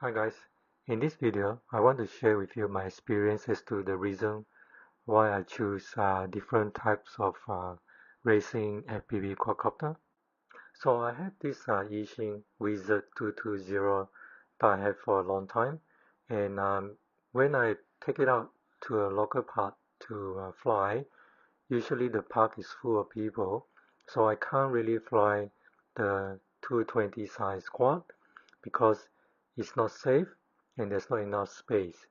Hi guys, in this video I want to share with you my experience as to the reason why I choose different types of racing FPV quadcopter. So I have this Eachine V220 that I have for a long time, and when I take it out to a local park to fly, usually the park is full of people, so I can't really fly the 220 size quad because it's not safe and there's not enough space.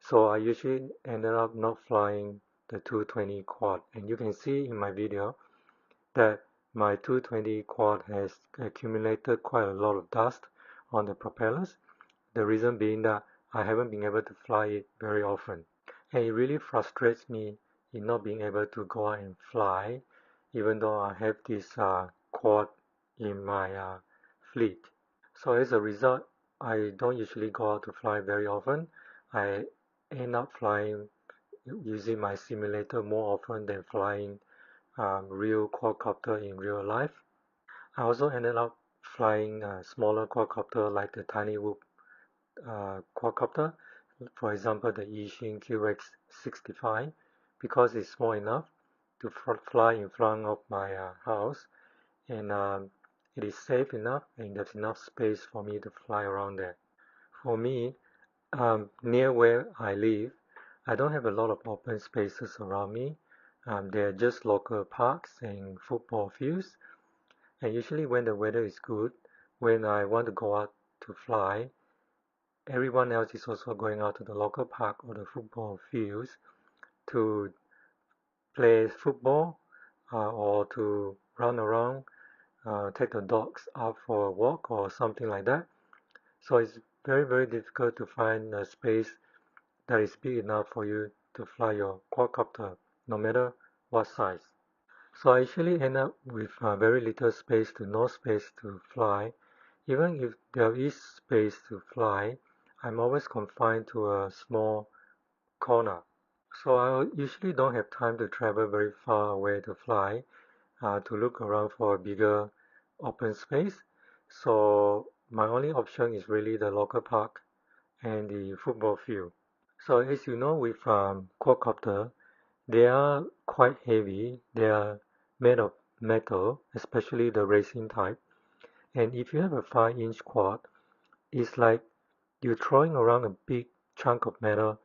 So I usually ended up not flying the 220 quad, and you can see in my video that my 220 quad has accumulated quite a lot of dust on the propellers. The reason being that I haven't been able to fly it very often. And it really frustrates me in not being able to go out and fly, even though I have this quad in my fleet. So as a result, I don't usually go out to fly very often. I end up flying using my simulator more often than flying real quadcopter in real life. I also ended up flying a smaller quadcopter like the Tiny Whoop quadcopter, for example the Eachine QX7, because it's small enough to fly in front of my house, and it is safe enough and there's enough space for me to fly around there. For me, near where I live, I don't have a lot of open spaces around me. There are just local parks and football fields. And usually when the weather is good, when I want to go out to fly, everyone else is also going out to the local park or the football fields to play football or to run around, take the dogs out for a walk or something like that. So it's very difficult to find a space that is big enough for you to fly your quadcopter, no matter what size. So I actually end up with very little space to no space to fly. Even if there is space to fly, I'm always confined to a small corner. So I usually don't have time to travel very far away to fly, to look around for a bigger open space. So my only option is really the local park and the football field. So as you know, with quadcopter, they are quite heavy. They are made of metal, especially the racing type. And if you have a 5-inch quad, it's like you're throwing around a big chunk of metal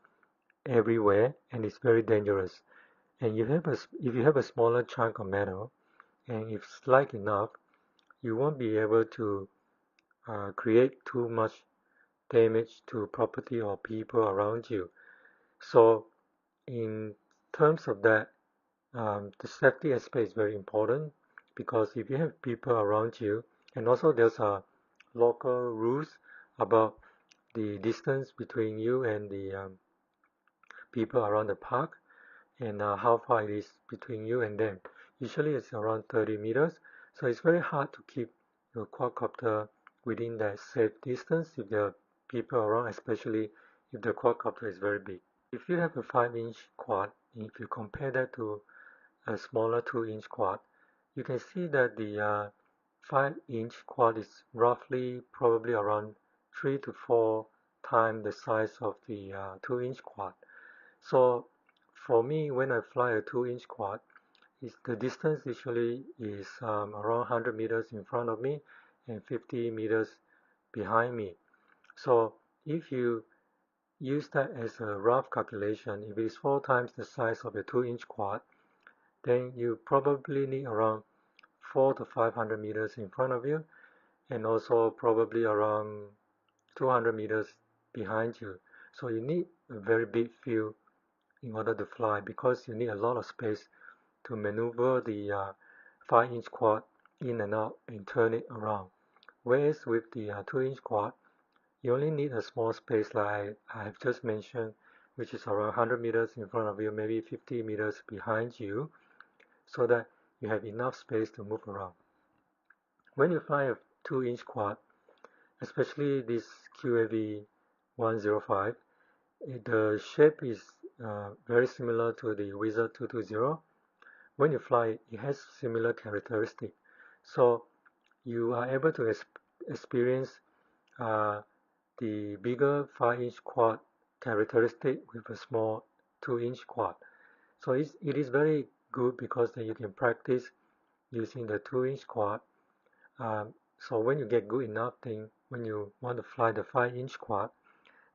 everywhere, and it's very dangerous. And if you have a smaller chunk of metal, and if it's light enough, you won't be able to create too much damage to property or people around you. So in terms of that, the safety aspect is very important, because if you have people around you, and also there's local rules about the distance between you and the people around the park, and how far it is between you and them. Usually it's around 30 meters, so it's very hard to keep your quadcopter within that safe distance if there are people around, especially if the quadcopter is very big. If you have a 5-inch quad, if you compare that to a smaller 2-inch quad, you can see that the 5-inch quad is roughly probably around 3 to 4 times the size of the 2-inch quad. So for me, when I fly a 2-inch quad, the distance usually is around 100 meters in front of me and 50 meters behind me. So if you use that as a rough calculation, if it is 4 times the size of a 2-inch quad, then you probably need around 4 to 500 meters in front of you, and also probably around 200 meters behind you. So you need a very big field in order to fly, because you need a lot of space to maneuver the 5-inch quad in and out and turn it around. Whereas with the 2-inch quad, you only need a small space like I have just mentioned, which is around 100 meters in front of you, maybe 50 meters behind you, so that you have enough space to move around. When you fly a 2-inch quad, especially this QAV105, the shape is very similar to the Wizard 220. When you fly, it has similar characteristics. So you are able to experience the bigger 5-inch quad characteristic with a small 2-inch quad. So it is very good because then you can practice using the 2-inch quad. So when you get good enough, then when you want to fly the 5-inch quad,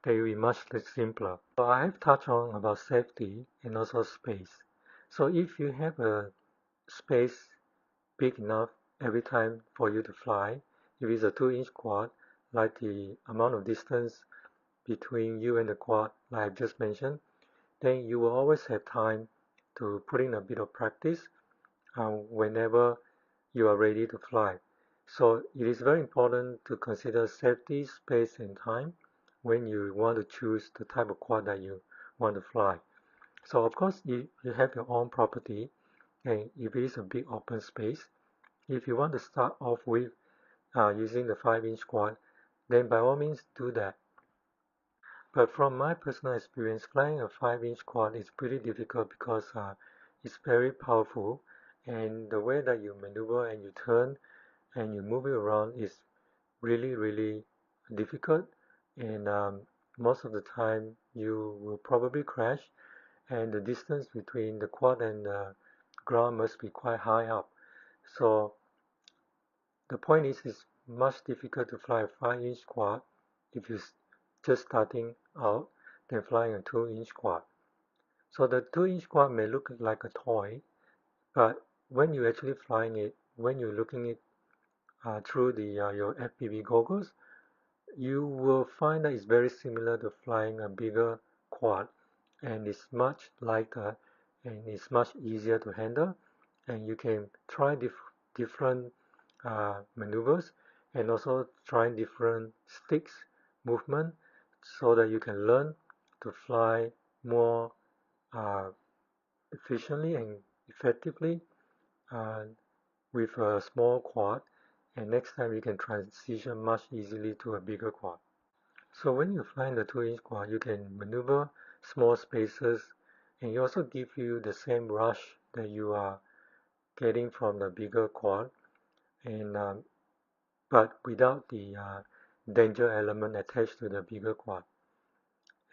they will be much simpler. So I have touched on about safety and also space. So if you have a space big enough every time for you to fly, if it's a 2-inch quad, like the amount of distance between you and the quad, like I just mentioned, then you will always have time to put in a bit of practice whenever you are ready to fly. So it is very important to consider safety, space, and time when you want to choose the type of quad that you want to fly. So of course, you have your own property, and if it is a big open space, if you want to start off with using the 5-inch quad, then by all means do that. But from my personal experience, flying a 5-inch quad is pretty difficult because it's very powerful, and the way that you maneuver and you turn and you move it around is really difficult, and most of the time you will probably crash, and the distance between the quad and the ground must be quite high up. So the point is, it's much difficult to fly a 5-inch quad if you're just starting out than flying a 2-inch quad. So the 2-inch quad may look like a toy, but when you're actually flying it, when you're looking it through your FPV goggles, you will find that it's very similar to flying a bigger quad, and it's much lighter and it's much easier to handle, and you can try different maneuvers and also try different sticks movement so that you can learn to fly more efficiently and effectively uh, with a small quad, and next time you can transition much easily to a bigger quad. So when you fly in the 2-inch quad, you can maneuver small spaces, and it also gives you the same rush that you are getting from the bigger quad, and but without the danger element attached to the bigger quad.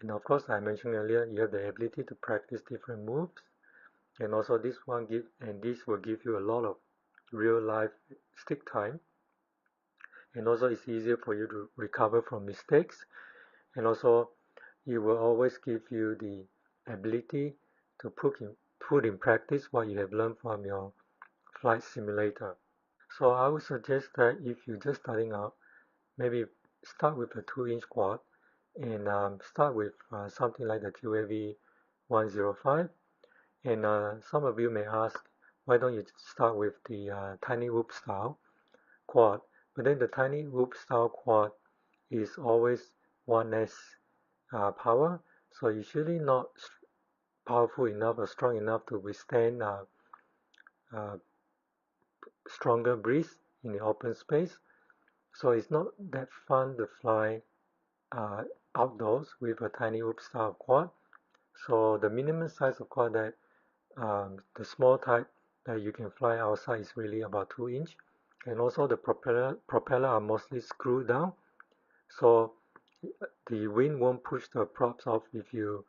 And of course, I mentioned earlier, you have the ability to practice different moves, and also this will give you a lot of real life stick time, and also it's easier for you to recover from mistakes, and also it will always give you the ability to put in practice what you have learned from your flight simulator. So I would suggest that if you're just starting out, maybe start with a 2-inch quad, and start with something like the QAV105. And some of you may ask, why don't you start with the tiny whoop style quad? But then the tiny whoop style quad is always 1S power, so usually not powerful enough or strong enough to withstand uh, stronger breeze in the open space. So it's not that fun to fly outdoors with a tiny whoop style quad. So the minimum size of quad that the small type that you can fly outside is really about 2-inch, and also the propeller are mostly screwed down, so the wind won't push the props off if you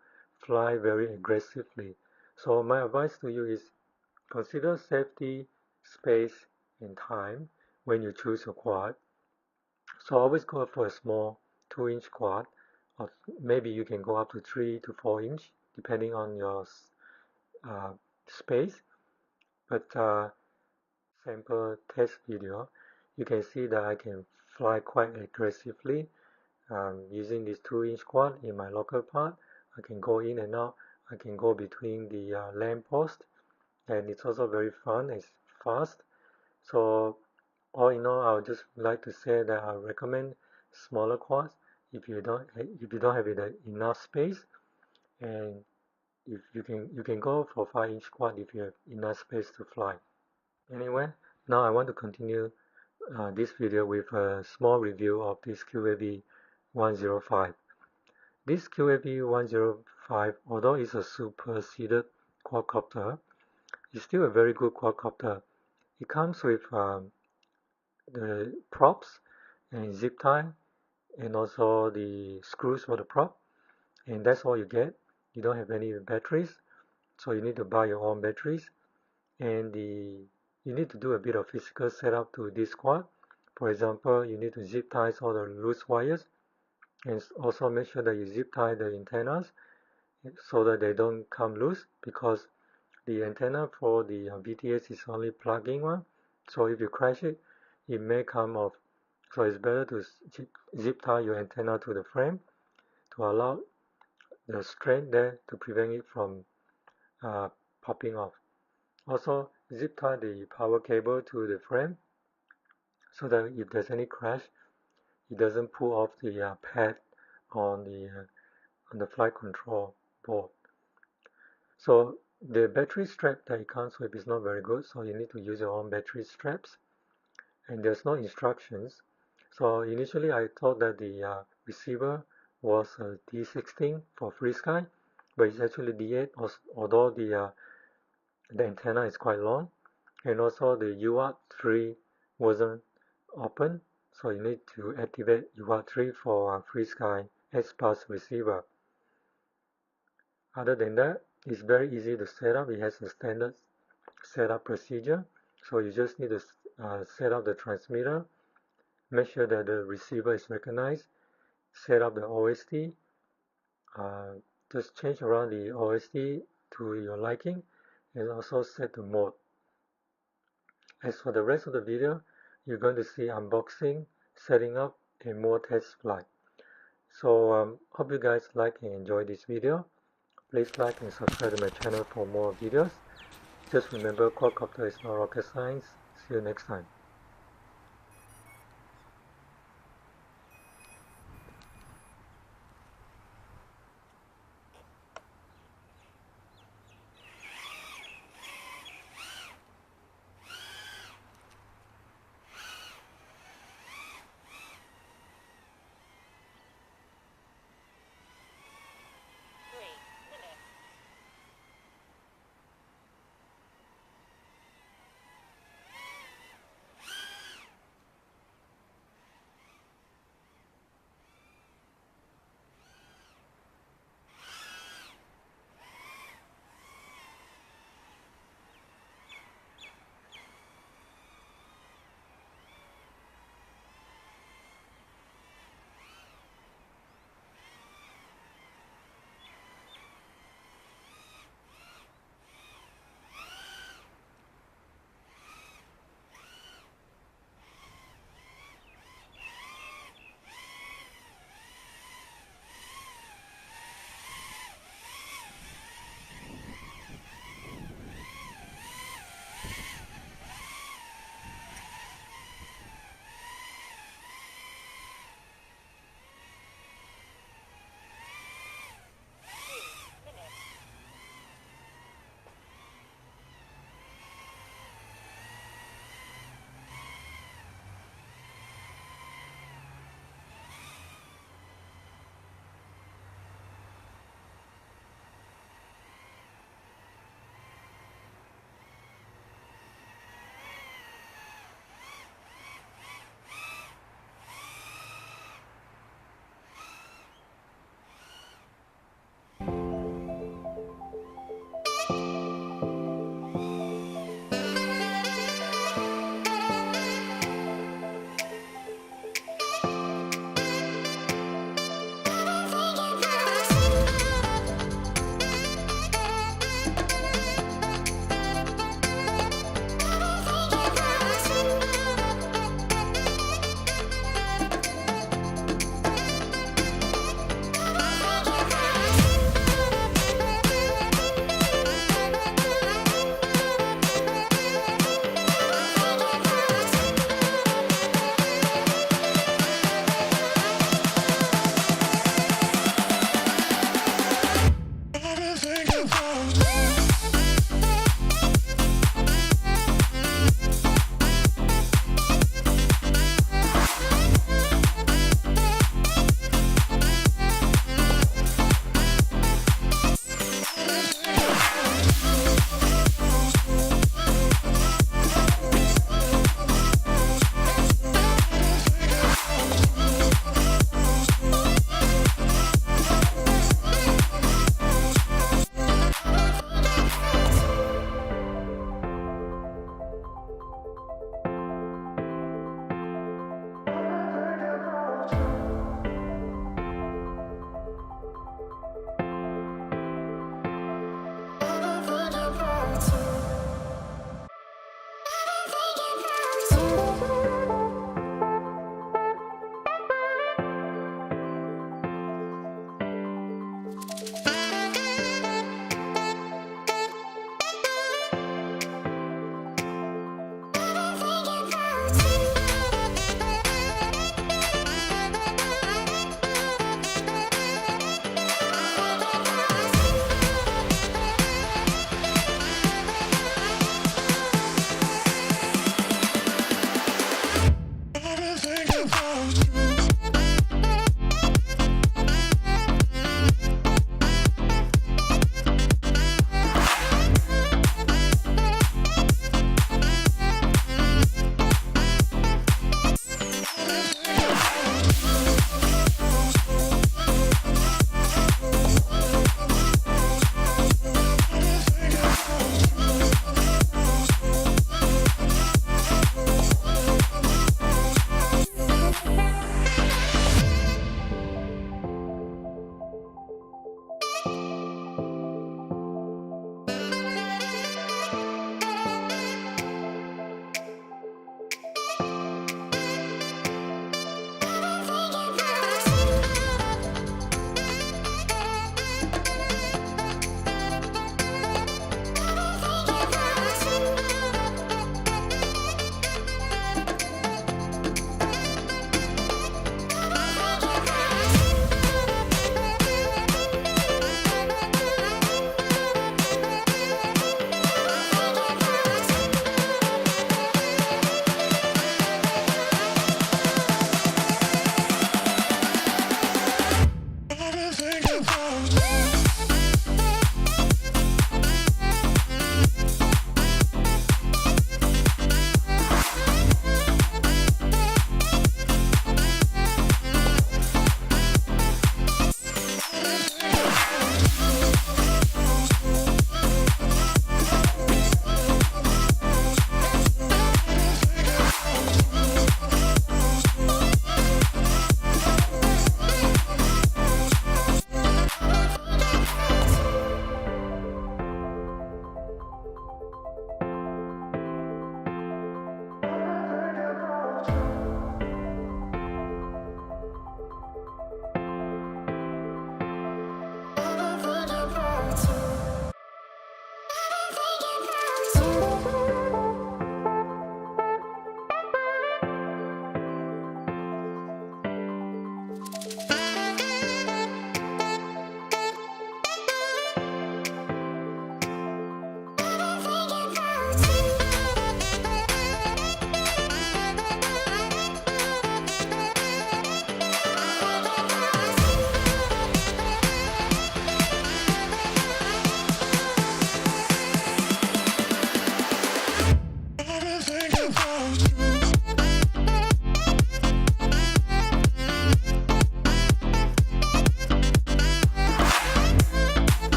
fly very aggressively. So my advice to you is consider safety, space, and time when you choose a quad. So always go for a small 2-inch quad, or maybe you can go up to 3 to 4-inch depending on your uh, space. But sample test video, you can see that I can fly quite aggressively using this 2-inch quad in my local part. I can go in and out. I can go between the lamp post, and it's also very fun. It's fast. So all in all, I would just like to say that I recommend smaller quads if you don't have enough space, and if you can go for 5-inch quad if you have enough space to fly. Anyway, now I want to continue this video with a small review of this QAV105. This QAV105, although it's a superseded quadcopter, is still a very good quadcopter. It comes with the props and zip tie, and also the screws for the prop, and that's all you get. You don't have any batteries, so you need to buy your own batteries, and you need to do a bit of physical setup to this quad. For example, you need to zip tie all the loose wires, and also make sure that you zip tie the antennas so that they don't come loose, because the antenna for the VTS is only plug-in one, so if you crash it, it may come off. So it's better to zip tie your antenna to the frame to allow the strand there to prevent it from popping off. Also, zip tie the power cable to the frame so that if there's any crash, it doesn't pull off the pad on the flight control board. So the battery strap that it comes with is not very good, so you need to use your own battery straps, and there's no instructions. So initially I thought that the receiver was D16 for FreeSky, but it's actually D8, although the antenna is quite long, and also the UART3 wasn't open, so you need to activate UART3 for FreeSky X Plus receiver. Other than that, it's very easy to set up. It has a standard setup procedure, so you just need to set up the transmitter, make sure that the receiver is recognized, set up the OSD, just change around the OSD to your liking, and also set the mode. As for the rest of the video, you're going to see unboxing, setting up, and more test flight. So hope you guys like and enjoy this video. Please like and subscribe to my channel for more videos. Just remember, quadcopter is not rocket science. See you next time.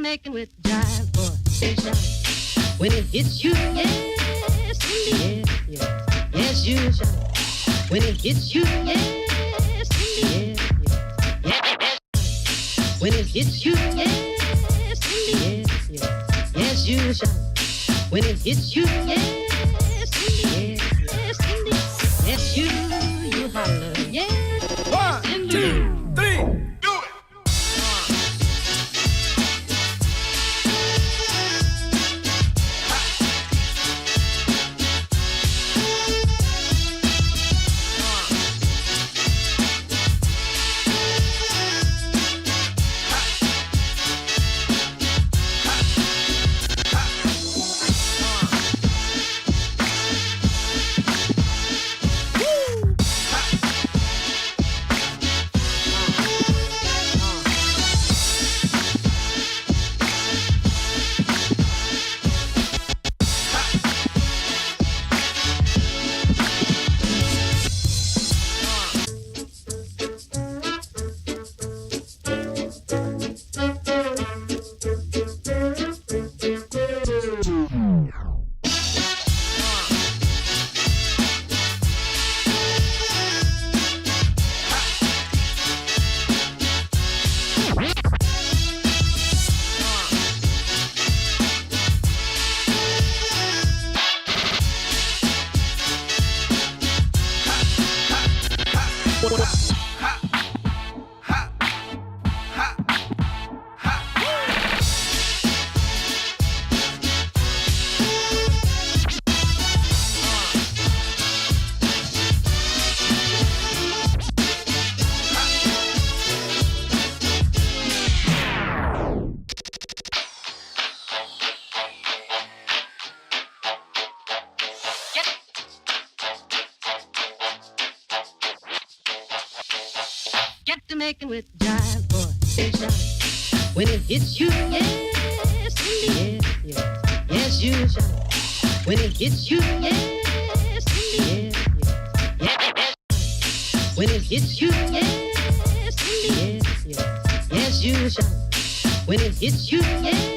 making with jive, boy, and shine. When it hits you, yes, indeed, yes, yes, you shine. When it hits you, yes, indeed, yes, yes. When it hits you, yes, indeed, yes, yes, you shine. When it hits you, yes, indeed, yes, indeed, yes, you holler, yes. 1, 2, 3. Making with jive, boy, and shine. When it hits you, yes, indeed, yes, yes, you shine. When it hits you, yes, indeed, yes, yes. When it hits you, yes, indeed, yes, yes, yes, you shine. When it hits you, yes.